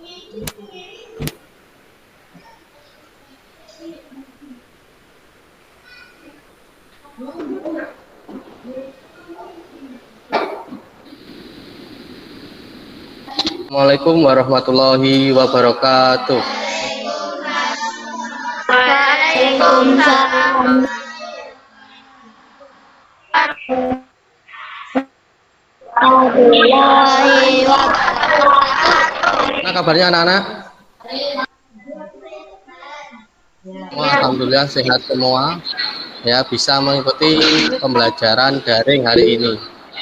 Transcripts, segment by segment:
Assalamualaikum warahmatullahi wabarakatuh. Waalaikumsalam. Nah, kabarnya anak-anak? Alhamdulillah sehat semua. Ya, bisa mengikuti pembelajaran daring hari ini.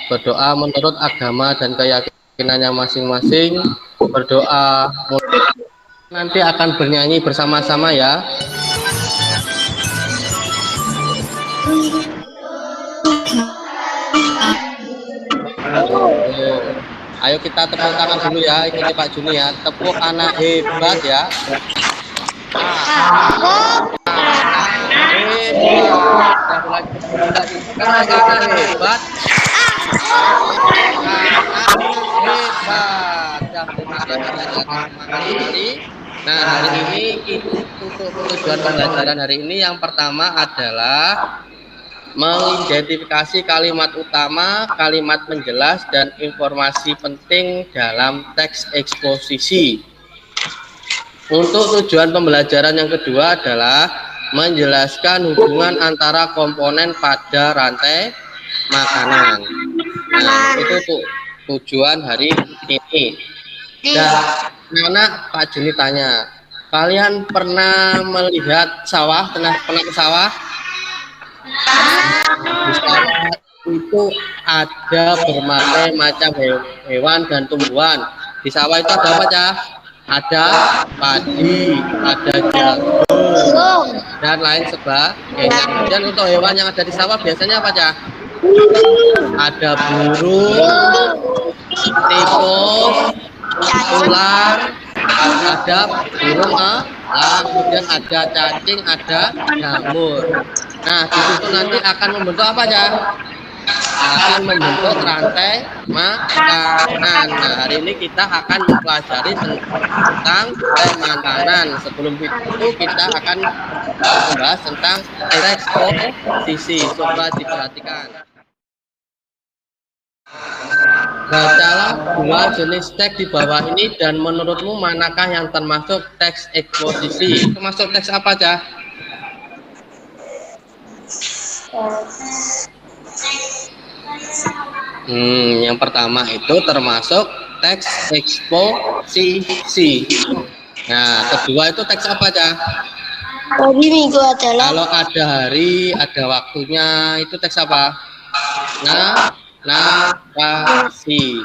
Berdoa menurut agama dan keyakinannya masing-masing. Berdoa nanti akan bernyanyi bersama-sama ya. Ayo kita tepuk tangan dulu ya, ikuti Pak Juni ya. Tepuk anak hebat ya. Anak hebat. Nah, hari ini untuk tujuan pembelajaran hari ini yang pertama adalah mengidentifikasi kalimat utama, kalimat penjelas, dan informasi penting dalam teks eksposisi. Untuk tujuan pembelajaran yang kedua adalah menjelaskan hubungan antara komponen pada rantai makanan. Nah, itu tujuan hari ini. Dan anak Pak Juni tanya, kalian pernah melihat sawah? Pernah ke sawah? Di sawah itu ada berbagai macam hewan dan tumbuhan. Di sawah itu ada apa, Cah? Ada padi, ada jagung, dan lain sebagainya. Kemudian untuk hewan yang ada di sawah biasanya apa, Cah? Ada burung, tikus, ular, ada burung kemudian ada cacing, ada jamur. Nah, di situ nanti akan membentuk apa ya? Akan membentuk rantai makanan. Nah, hari ini kita akan mempelajari tentang rantai makanan. Sebelum itu kita akan membahas tentang eksposisi. Coba diperhatikan. Bacalah dua jenis teks di bawah ini dan menurutmu manakah yang termasuk teks eksposisi? Termasuk teks apa, Cah? Yang pertama itu termasuk teks eksposisi. Nah, kedua itu teks apa, Cah? Hari Minggu adalah. Kalau ada hari, ada waktunya, itu teks apa? Narasi.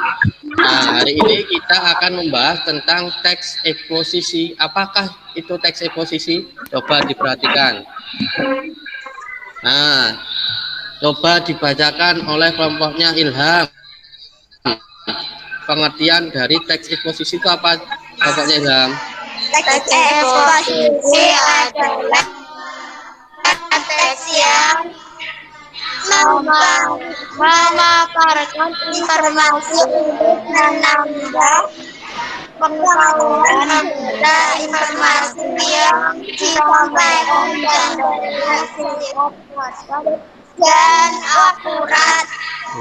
Nah, hari ini kita akan membahas tentang teks eksposisi. Apakah itu teks eksposisi? Coba diperhatikan. Nah, coba dibacakan oleh kelompoknya Ilham. Pengertian dari teks eksposisi itu apa? Kelompoknya Ilham. Teks eksposisi adalah teks yang memaparkan informasi untuk menambah pengetahuan pada informasi yang disampaikan dan akurat.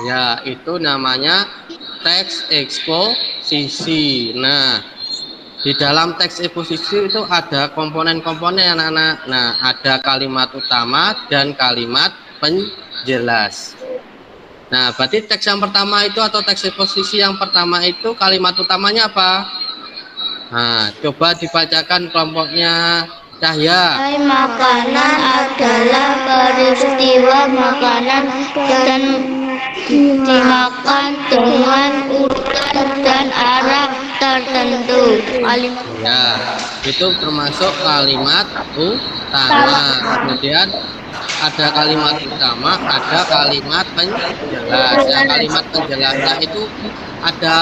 Ya, itu namanya teks eksposisi. Nah, di dalam teks eksposisi itu ada komponen-komponen anak-anak. Nah, ada kalimat utama dan kalimat penjelas. Nah, berarti teks yang pertama itu atau teks eksposisi yang pertama itu kalimat utamanya apa? Nah, coba dibacakan kelompoknya Cahya. Makanan adalah peristiwa makanan dan dimakan dengan urutan dan arah tertentu. Ya, itu termasuk kalimat utama. Kemudian ada kalimat utama, ada kalimat penjelas. Ya, kalimat penjelasnya itu ada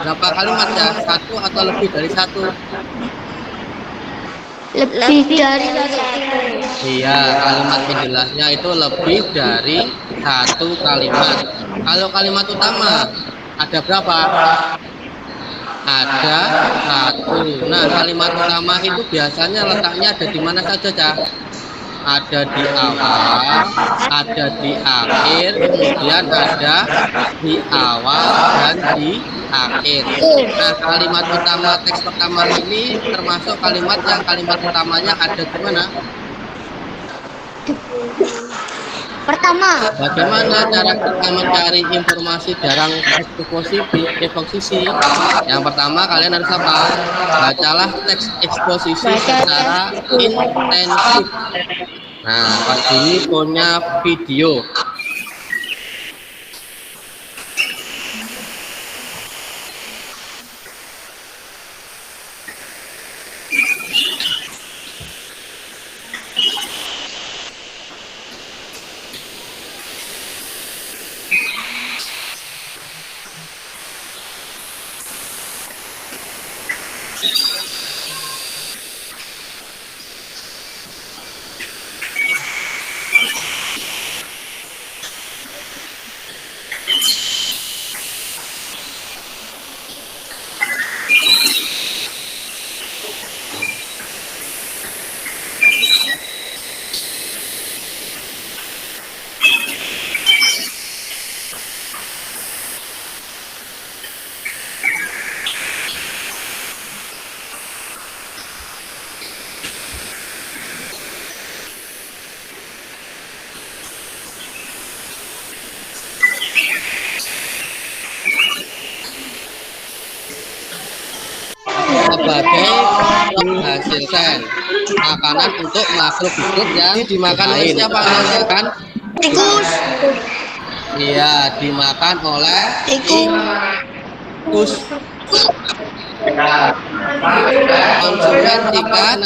berapa kalimat ya? Satu atau lebih dari satu? Lebih dari satu. Iya, kalimat penjelasnya itu lebih dari satu kalimat. Kalau kalimat utama ada berapa? ada satu. Nah, kalimat utama itu biasanya letaknya ada di mana saja, Cah? Ada di awal, ada di akhir, kemudian ada di awal dan di akhir. Nah, kalimat utama teks pertama ini termasuk kalimat yang kalimat utamanya ada di mana? Pertama. Bagaimana cara kita mencari informasi dalam eksposisi? Yang pertama kalian harus apa? Bacalah teks eksposisi secara intensif. Nah, Pak Juni punya video. Sebagai menghasilkan makanan untuk makhluk hidup yang dimakan oleh siapa namanya kan? Tikus. Iya, dimakan oleh tikus. Konsumen ikan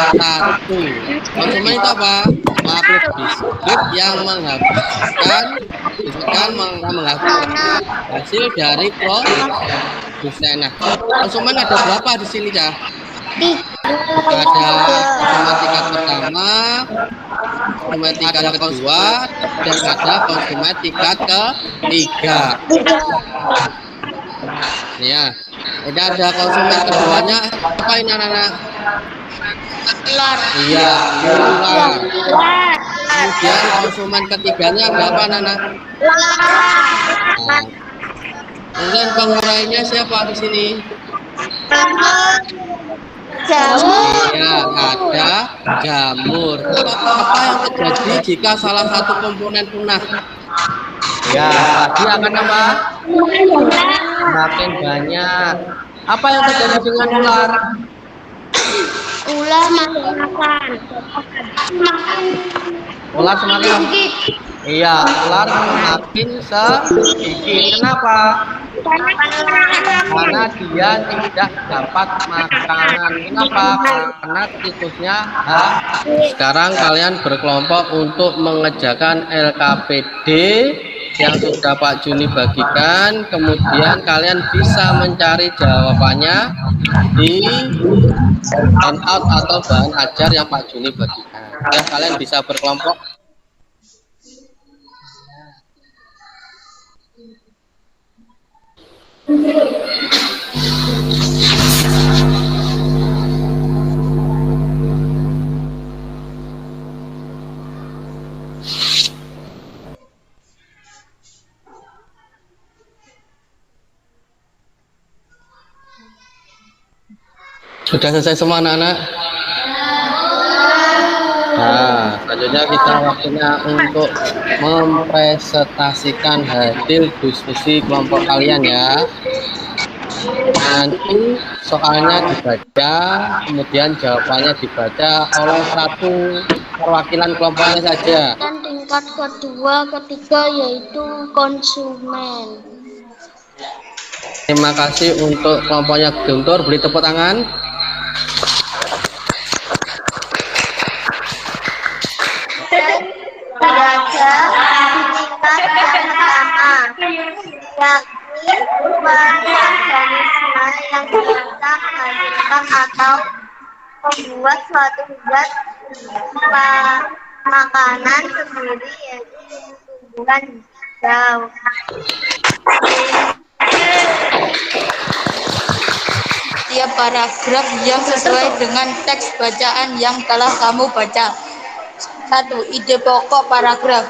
satu. Konsumen itu apa? Makhluk hidup yang menghabiskan hasil dari produsen. Nah, konsumen ada berapa di sini, Cah? Ada konsumen tingkat pertama, konsumen tingkat kedua, dan ada konsumen tingkat ketiga. Ya, ini ada konsumen keduanya apa ini anak-anak? Ular. Iya, ular. Kemudian konsumen ketiganya ada apa anak-anak? Nah, kemudian pengurainya siapa di sini? Jamur. Iya, ada jamur. Apa yang terjadi jika salah satu komponen punah? Ya, dia akan apa? Semakin banyak. Apa yang terjadi dengan ular? Ular makan. Ular semakin iya, ular semakin sedikit. Kenapa? Karena dia tidak dapat makanan. Kenapa? Karena tikusnya Sekarang kalian berkelompok untuk mengerjakan LKPD yang sudah Pak Juni bagikan. Kemudian kalian bisa mencari jawabannya di handout atau bahan ajar yang Pak Juni bagikan. Ya, kalian bisa berkelompok. Sudah selesai semua anak-anak? Nah, selanjutnya kita waktunya untuk mempresentasikan hasil diskusi kelompok kalian ya. Nanti soalnya dibaca, kemudian jawabannya dibaca oleh satu perwakilan kelompoknya saja. Dan tingkat kedua, ketiga yaitu konsumen. Terima kasih untuk kelompoknya Guntur, beri tepuk tangan. Belajar tingkat yang pertama, yakni mekanisme yang bisa menghasilkan atau membuat suatu zat makanan sendiri, yaitu tumbuhan hijau. paragraf yang sesuai dengan teks bacaan yang telah kamu baca. 1. Ide pokok paragraf.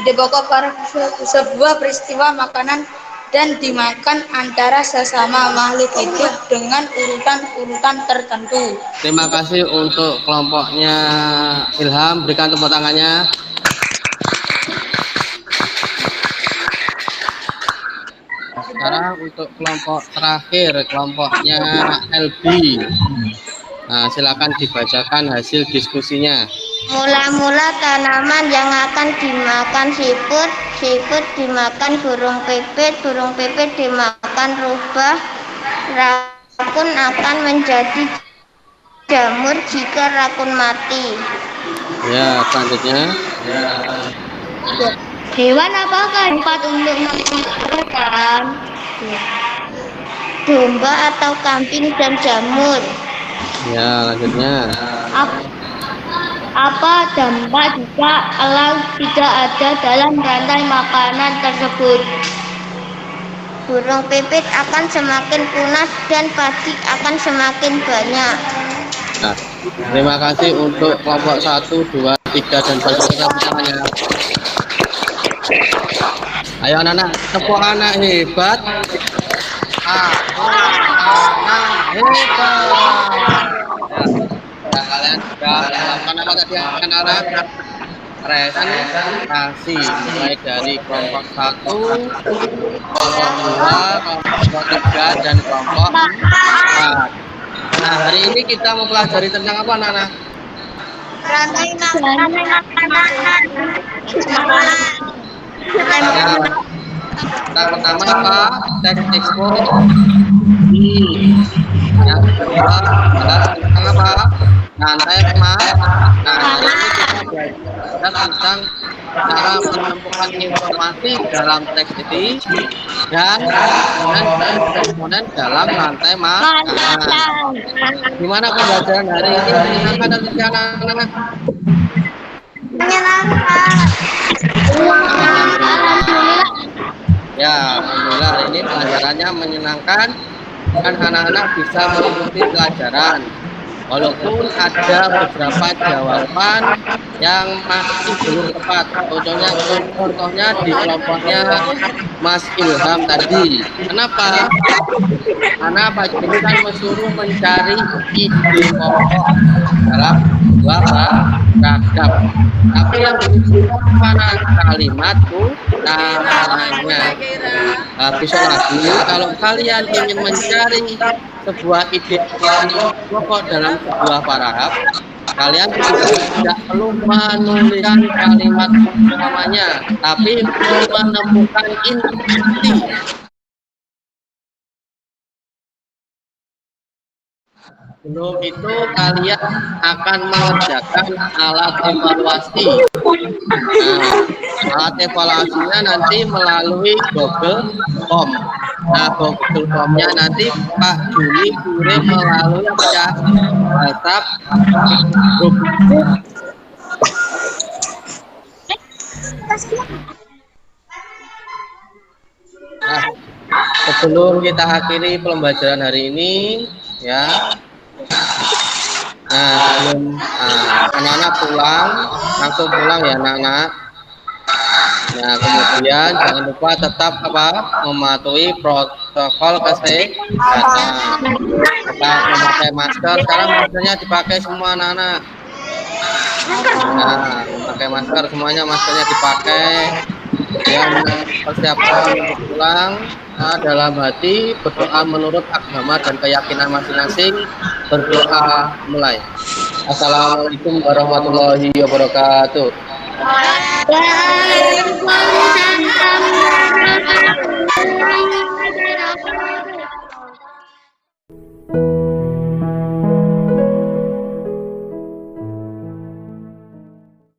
Ide pokok paragraf sebuah peristiwa makanan dan dimakan antara sesama makhluk hidup dengan urutan-urutan tertentu. Terima kasih untuk kelompoknya Ilham, berikan tepuk tangannya. Sekarang untuk kelompok terakhir, kelompoknya LB. Nah, silakan dibacakan hasil diskusinya. Mula-mula tanaman yang akan dimakan siput, siput dimakan burung pipit dimakan rubah, rakun akan menjadi jamur jika rakun mati. Ya, selanjutnya. Hewan apakah tempat untuk makan? Domba atau kambing dan jamur? Ya, lanjutnya. Apa dampak jika laut tidak ada dalam rantai makanan tersebut? Burung pipit akan semakin punah dan padi akan semakin banyak. Nah, terima kasih untuk kelompok 1, 2, 3, dan 4. Ayo anak-anak, tepuk anak hebat. Anak hebat. Ya, kalian sudah melakukan apa tadi anak-anak? Presentasi mulai dari kelompok 1, kelompok 2, kelompok 3, dan kelompok 4. Nah, hari ini kita mau pelajari tentang apa, anak-anak? Rantai makanan. Yang pertama apa? Teks expo. Yang kedua adalah tentang apa? Rantai emas. Nah, hari ini kita belajar tentang cara menemukan informasi dalam teks ini dan komponen dalam rantai makanan. Gimana pembelajaran hari ini? Menyenangkan dan tidak, anak-anak? Menyenangkan. Ya, alhamdulillah hari ini pelajarannya menyenangkan dan anak-anak bisa mengikuti pelajaran. Walaupun ada beberapa jawaban yang masih belum tepat. Contohnya di kelompoknya Mas Ilham tadi. Kenapa? Karena Pak Jimmy kan menyuruh mencari ide pokok dalam dua paragraf. Tapi yang dibutuhkan mana kalimat utamanya. Besok lagi kalau kalian ingin mencari sebuah ide pokok dalam sebuah paragraf, kalian tidak perlu menuliskan kalimat utamanya, tapi menemukan inti. Sebelum itu kalian akan mengerjakan alat evaluasi. Nah, alat evaluasinya nanti melalui Google Form. Nah, Google Form-nya nanti Pak Juli kirim melalui WhatsApp grup. Nah, sebelum kita akhiri pembelajaran hari ini, ya. Nah, sebelum anak-anak pulang, langsung pulang ya anak-anak. Nah, kemudian jangan lupa tetap mematuhi protokol kesehatan. Tetap memakai masker. Sekarang maskernya dipakai semua anak-anak. Nah, memakai masker semuanya, maskernya dipakai. Yang persiapan untuk pulang dalam hati berdoa menurut agama dan keyakinan masing-masing. Berdoa mulai. Assalamualaikum warahmatullahi wabarakatuh. Waalaikumsalam warahmatullahi wabarakatuh.